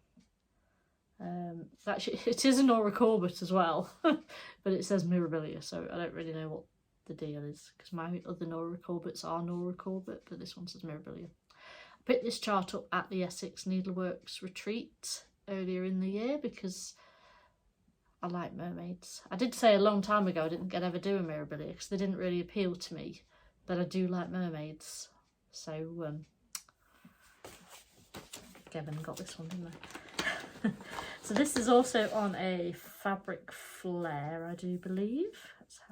Actually, it is an Aura Corbett as well, but it says Mirabilia, so I don't really know what the deal is, because my other Nora Corbetts are Nora Corbett, but this one says Mirabilia. I picked this chart up at the Essex Needleworks retreat earlier in the year because I like mermaids. I did say a long time ago I didn't ever do a Mirabilia because they didn't really appeal to me, but I do like mermaids. So Kevin got this one, didn't I? So this is also on a fabric flare, I do believe.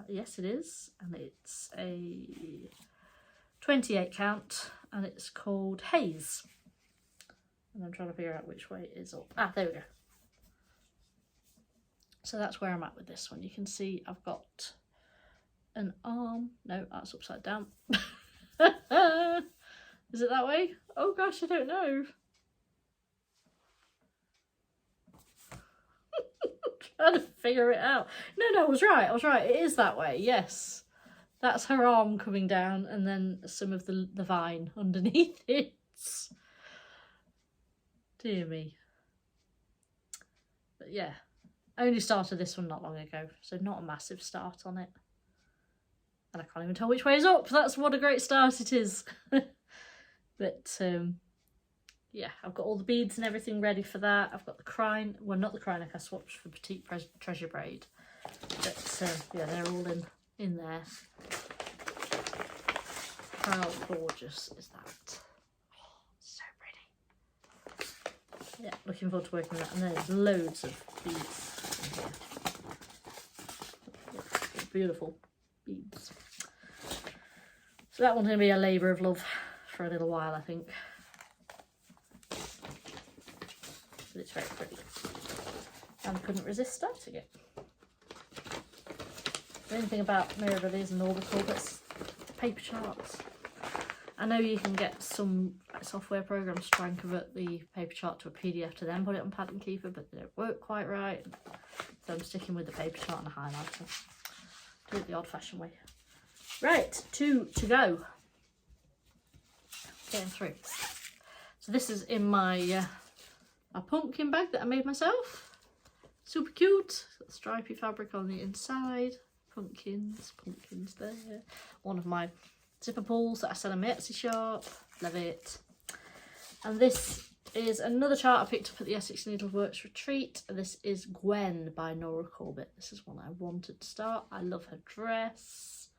Yes, it is, and it's a 28 count, and it's called Haze. And I'm trying to figure out which way it is up. Ah, there we go. So that's where I'm at with this one. You can see I've got an arm. No, that's upside down. Is it that way? Oh gosh, I don't know. Trying to figure it out. No, I was right. It is that way, yes. That's her arm coming down and then some of the vine underneath it. Dear me. But yeah, I only started this one not long ago, so not a massive start on it. And I can't even tell which way is up. That's what a great start it is. But yeah, I've got all the beads and everything ready for that. I've got the crine, well, not the crinock, I swapped for Petite Treasure Braid. But yeah, they're all in there. How gorgeous is that? Oh, so pretty. Yeah, looking forward to working with that. And there's loads of beads in here. Beautiful beads. So that one's going to be a labour of love for a little while, I think. But it's very pretty. And I couldn't resist starting it. The only thing about Mirabilias and Nora Corbett's paper charts. I know you can get some software programs to try and convert the paper chart to a PDF to then put it on Pattern Keeper, but they don't work quite right. So I'm sticking with the paper chart and a highlighter. Do it the old-fashioned way. Right, 2 to go. Getting through. So this is in my a pumpkin bag that I made myself. Super cute. Got stripy fabric on the inside. Pumpkins there. One of my zipper pulls that I sell in my Etsy shop. Love it. And this is another chart I picked up at the Essex Needleworks retreat. This is Gwen by Nora Corbett. This is one I wanted to start. I love her dress.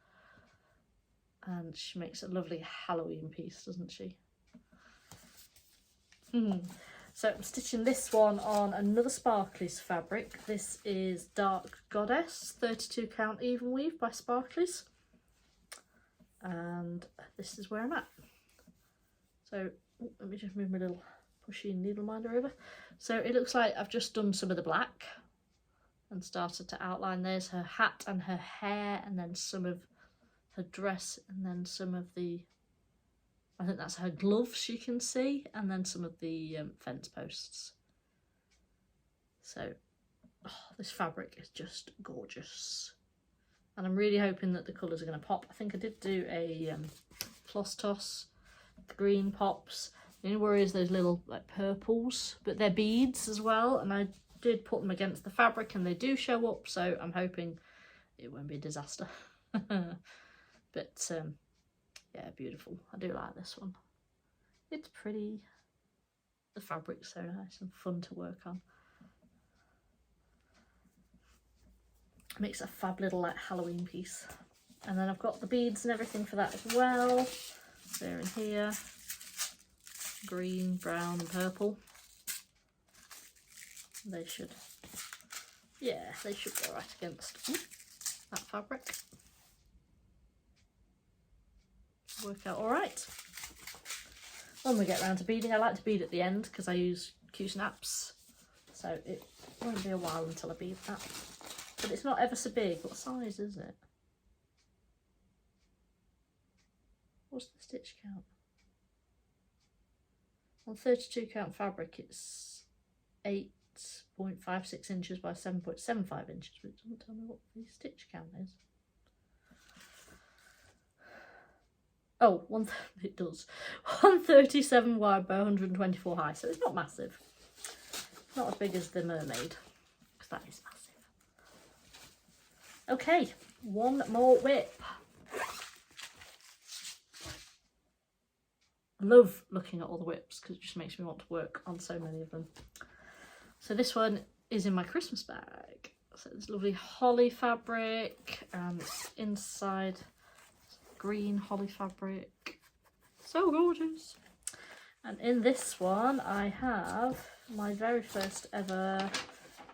And she makes a lovely Halloween piece, doesn't she? So I'm stitching this one on another Sparklies fabric. This is Dark Goddess, 32 count even weave by Sparklies. And this is where I'm at. So let me just move my little pushy needle minder over. So it looks like I've just done some of the black and started to outline. There's her hat and her hair, and then some of her dress, and then some of the, I think that's her gloves you can see, and then some of the fence posts. So this fabric is just gorgeous, and I'm really hoping that the colours are going to pop. I think I did do a floss toss, the green pops. The only worry is those little like purples, but they're beads as well, and I did put them against the fabric and they do show up, so I'm hoping it won't be a disaster. But yeah, beautiful. I do like this one. It's pretty. The fabric's so nice and fun to work on. Makes a fab little like Halloween piece. And then I've got the beads and everything for that as well. They're in here. Green, brown and purple. They should, yeah, they should go right against that fabric. Work out all right. when we get around to beading. I like to bead at the end because I use Q-snaps, so it won't be a while until I bead that. But it's not ever so big. What size is it? What's the stitch count? On 32 count fabric it's 8.56 inches by 7.75 inches, but it doesn't tell me what the stitch count is. Oh, it does. 137 wide by 124 high, so it's not massive. Not as big as the mermaid, because that is massive. Okay, one more whip. I love looking at all the whips because it just makes me want to work on so many of them. So this one is in my Christmas bag. So it's lovely holly fabric, and it's inside green holly fabric. So gorgeous. And in this one I have my very first ever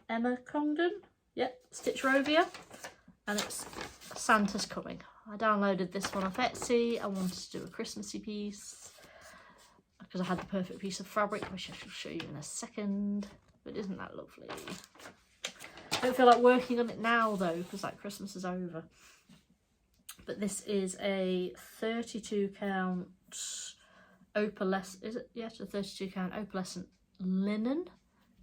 Emma Congdon. Yep, Stitch Rovia. And it's Santa's Coming. I downloaded this one off Etsy. I wanted to do a Christmassy piece because I had the perfect piece of fabric, which I shall show you in a second. But isn't that lovely? I don't feel like working on it now though, because like Christmas is over. But this is a 32 count opalescent, is it? Yes, a 32 count opalescent linen.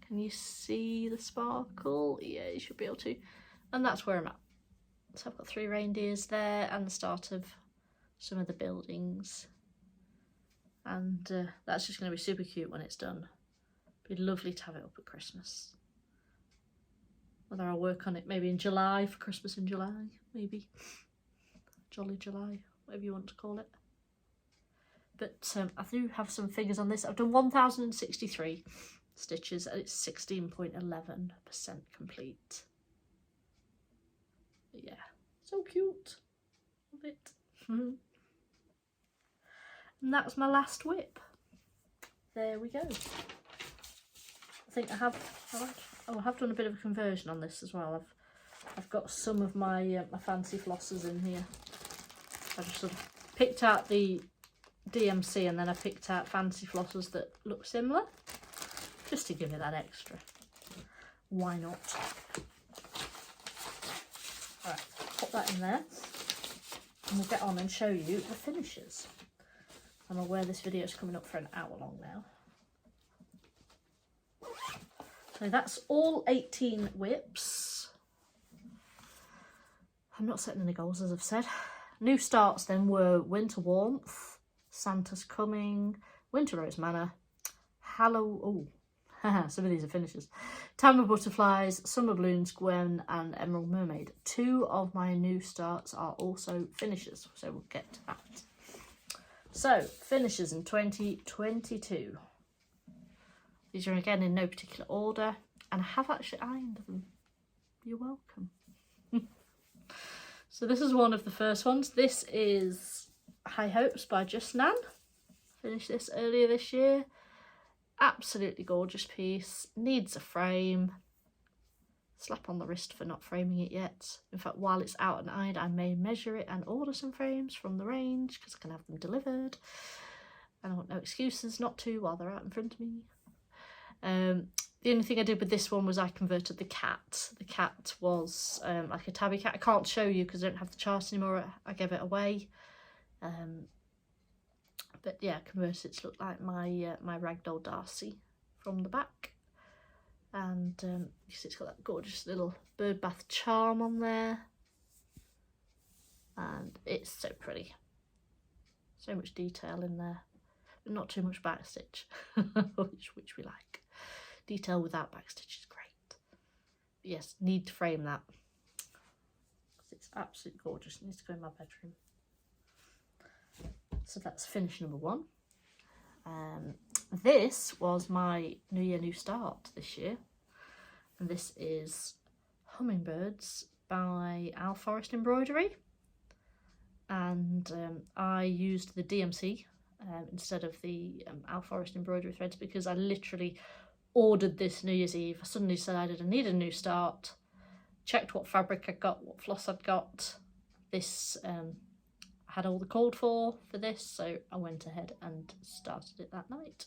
Can you see the sparkle? Yeah, you should be able to. And that's where I'm at. So I've got 3 reindeers there and the start of some of the buildings. And that's just going to be super cute when it's done. It'd be lovely to have it up at Christmas. Whether I'll work on it maybe in July, for Christmas in July, maybe. Jolly July, whatever you want to call it. But I do have some figures on this. I've done 1,063 stitches and it's 16.11% complete. But yeah, so cute. Love it. And that's my last whip. There we go. I think I have done a bit of a conversion on this as well. I've got some of my my fancy flossers in here. I just sort of picked out the DMC and then I picked out fancy flossers that look similar, just to give it that extra. Why not? Alright, pop that in there and we'll get on and show you the finishes. I'm aware this video is coming up for an hour long now. So that's all 18 whips. I'm not setting any goals, as I've said. New starts then were Winter Warmth, Santa's Coming, Winter Rose Manor, some of these are finishes, Time of Butterflies, Summer Balloons, Gwen and Emerald Mermaid. 2 of my new starts are also finishes, so we'll get to that. So, finishes in 2022. These are again in no particular order, and I have actually ironed them. You're welcome. So this is one of the first ones. This is High Hopes by Just Nan. Finished this earlier this year. Absolutely gorgeous piece. Needs a frame. Slap on the wrist for not framing it yet. In fact, while it's out and ironed, I may measure it and order some frames from the range because I can have them delivered. And I want no excuses not to while they're out in front of me. The only thing I did with this one was I converted the cat. The cat was like a tabby cat. I can't show you because I don't have the chart anymore. I gave it away. But yeah, I converted it to look like my my ragdoll Darcy from the back. And you see it's got that gorgeous little bird bath charm on there. And it's so pretty. So much detail in there. But not too much backstitch, which we like. Detail without backstitch is great. But yes, need to frame that. It's absolutely gorgeous. It needs to go in my bedroom. So that's finish number 1. This was my New Year New Start this year. And this is Hummingbirds by Al Forest Embroidery. And I used the DMC instead of the Al Forest Embroidery threads because I literally ordered this New Year's Eve. I suddenly decided I needed a new start, checked what fabric I got, what floss I'd got. This I had all the called for this, so I went ahead and started it that night.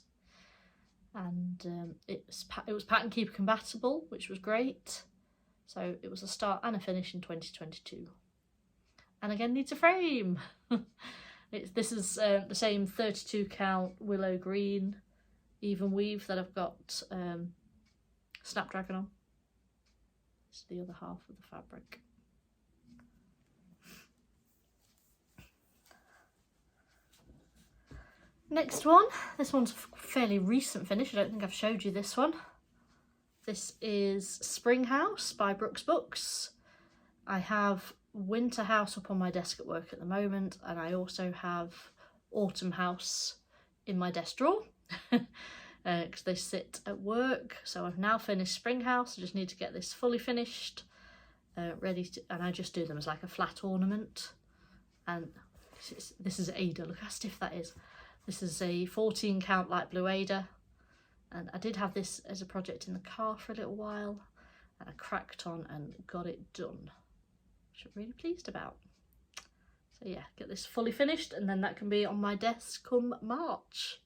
And it was pattern keeper compatible, which was great. So it was a start and a finish in 2022. And again, needs a frame. This is the same 32 count willow green even weave that I've got Snapdragon on. It's the other half of the fabric. Next one, this one's a fairly recent finish. I don't think I've showed you this one. This is Spring House by Brooks Books. I have Winter House up on my desk at work at the moment, and I also have Autumn House in my desk drawer because they sit at work. So I've now finished Spring House. I just need to get this fully finished, ready to, and I just do them as like a flat ornament. And this is Ada, look how stiff that is. This is a 14 count light blue Ada, and I did have this as a project in the car for a little while, and I cracked on and got it done, which I'm really pleased about. So yeah, get this fully finished, and then that can be on my desk come March.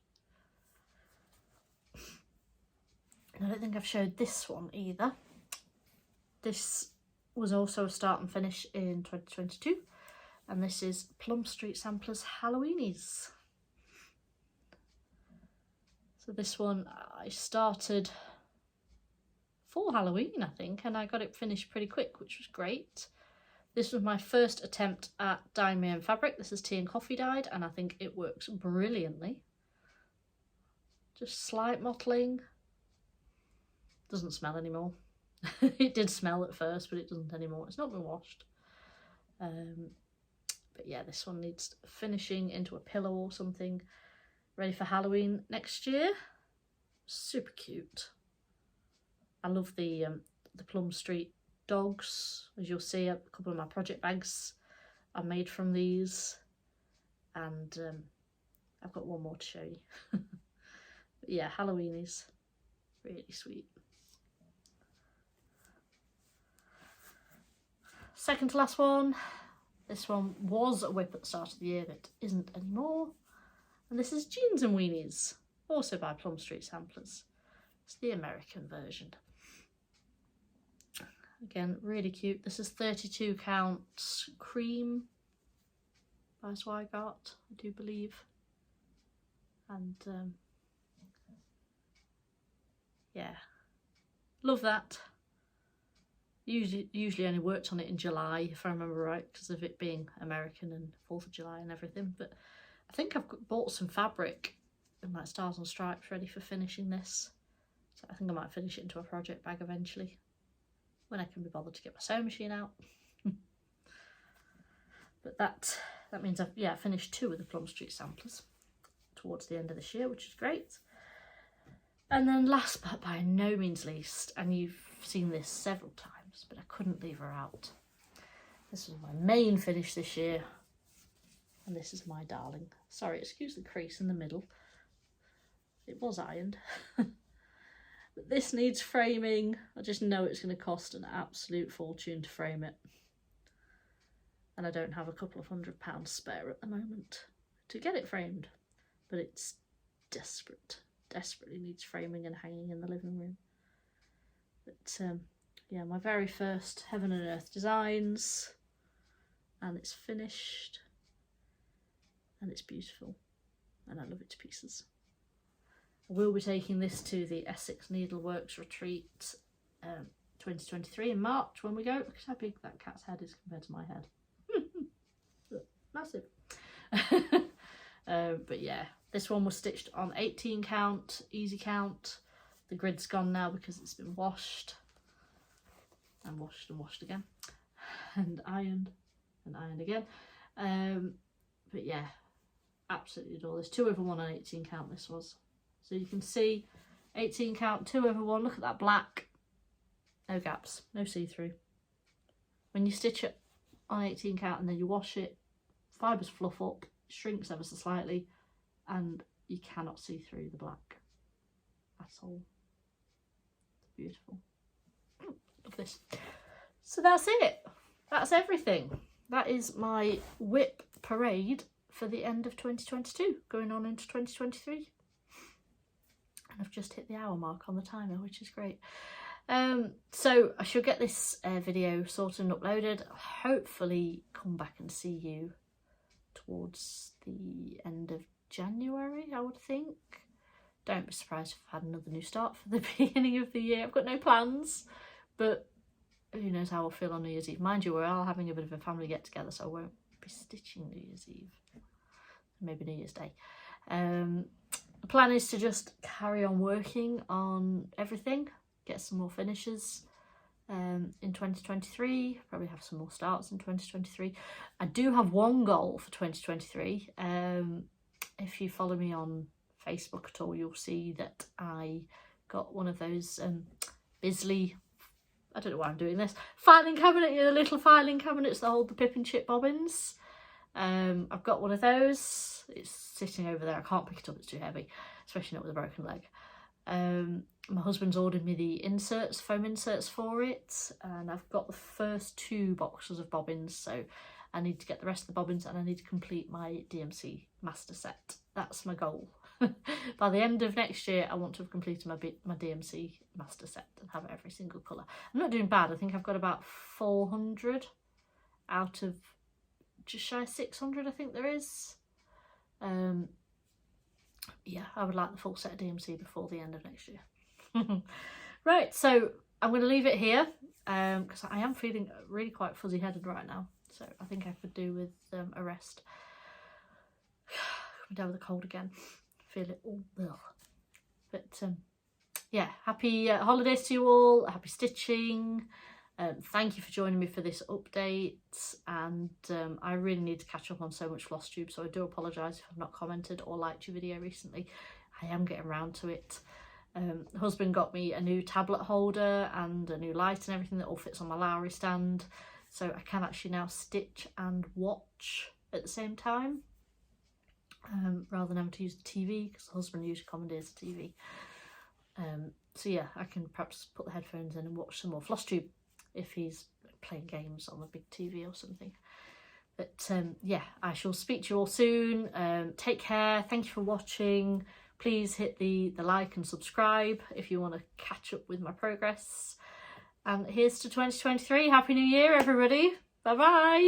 And I don't think I've showed this one either. This was also a start and finish in 2022, and this is Plum Street Samplers Halloweenies. So this one I started for Halloween, I think, and I got it finished pretty quick, which was great. This was my first attempt at dyeing my own fabric. This is tea and coffee dyed, and I think it works brilliantly. Just slight mottling. Doesn't smell anymore. It did smell at first, but it doesn't anymore. It's not been washed. But yeah, this one needs finishing into a pillow or something, ready for Halloween next year. Super cute. I love the Plum Street dogs. As you'll see, a couple of my project bags are made from these, and I've got one more to show you. But yeah, Halloweenies, really sweet. Second to last one. This one was a WIP at the start of the year, but isn't anymore. And this is Jeans and Weenies, also by Plum Street Samplers. It's the American version. Again, really cute. This is 32 count cream by Zweigart, I do believe. And yeah, love that. Usually only worked on it in July, if I remember right, because of it being American and 4th of July and everything. But I think I've bought some fabric and like Stars and Stripes ready for finishing this. So I think I might finish it into a project bag eventually, when I can be bothered to get my sewing machine out. But that means I've finished 2 of the Plum Street Samplers towards the end of this year, which is great. And then last but by no means least, and you've seen this several times, but I couldn't leave her out. This was my main finish this year, and this is my darling. Sorry, excuse the crease in the middle. It was ironed. But this needs framing. I just know it's going to cost an absolute fortune to frame it. And I don't have a couple of £100 spare at the moment to get it framed. But it's desperately needs framing and hanging in the living room. But yeah, my very first Heaven and Earth designs, and it's finished, and it's beautiful, and I love it to pieces. I will be taking this to the Essex Needleworks Retreat 2023 in March when we go. Look at how big that cat's head is compared to my head. Massive. But yeah, this one was stitched on 18 count, easy count. The grid's gone now because it's been washed and washed again, and ironed again. But yeah, absolutely adore this. 2 over 1 on 18 count this was. So you can see 18 count, 2 over 1. Look at that black. No gaps, no see-through. When you stitch it on 18 count and then you wash it, fibres fluff up, shrinks ever so slightly, and you cannot see through the black at all. It's beautiful. Love this. So that's it. That's everything. That is my WIP parade for the end of 2022, going on into 2023. And I've just hit the hour mark on the timer, which is great. So I shall get this video sorted and uploaded. I'll hopefully come back and see you towards the end of January, I would think. Don't be surprised if I've had another new start for the beginning of the year. I've got no plans, but who knows how I'll feel on New Year's Eve. Mind you, we're all having a bit of a family get together, so I won't be stitching New Year's Eve. Maybe New Year's Day. The plan is to just carry on working on everything, get some more finishes in 2023, probably have some more starts in 2023. I do have one goal for 2023. If you follow me on Facebook at all, you'll see that I got one of those Bisley, I don't know why I'm doing this, filing cabinet, you know, little filing cabinets that hold the pip and chip bobbins. I've got one of those. It's sitting over there. I can't pick it up, it's too heavy, especially not with a broken leg. My husband's ordered me the inserts, foam inserts for it, and I've got the first 2 boxes of bobbins, so I need to get the rest of the bobbins and I need to complete my DMC master set. That's my goal. By the end of next year, I want to have completed my DMC master set and have every single colour. I'm not doing bad. I think I've got about 400 out of just shy of 600, I think there is. Yeah, I would like the full set of DMC before the end of next year. Right, so I'm going to leave it here because I am feeling really quite fuzzy-headed right now. So I think I could do with a rest. Coming down with a cold again. Feel it all. Ugh. But yeah, happy holidays to you all. Happy stitching. Thank you for joining me for this update, and I really need to catch up on so much Flosstube, so I do apologise if I've not commented or liked your video recently. I am getting around to it. Husband got me a new tablet holder and a new light and everything that all fits on my Lowry stand, so I can actually now stitch and watch at the same time, rather than having to use the TV, because the husband usually commandeers the TV. So yeah, I can perhaps put the headphones in and watch some more Flosstube if he's playing games on the big TV or something. But yeah, I shall speak to you all soon. Take care. Thank you for watching. Please hit the like and subscribe if you want to catch up with my progress. And here's to 2023. Happy New Year, everybody. Bye bye.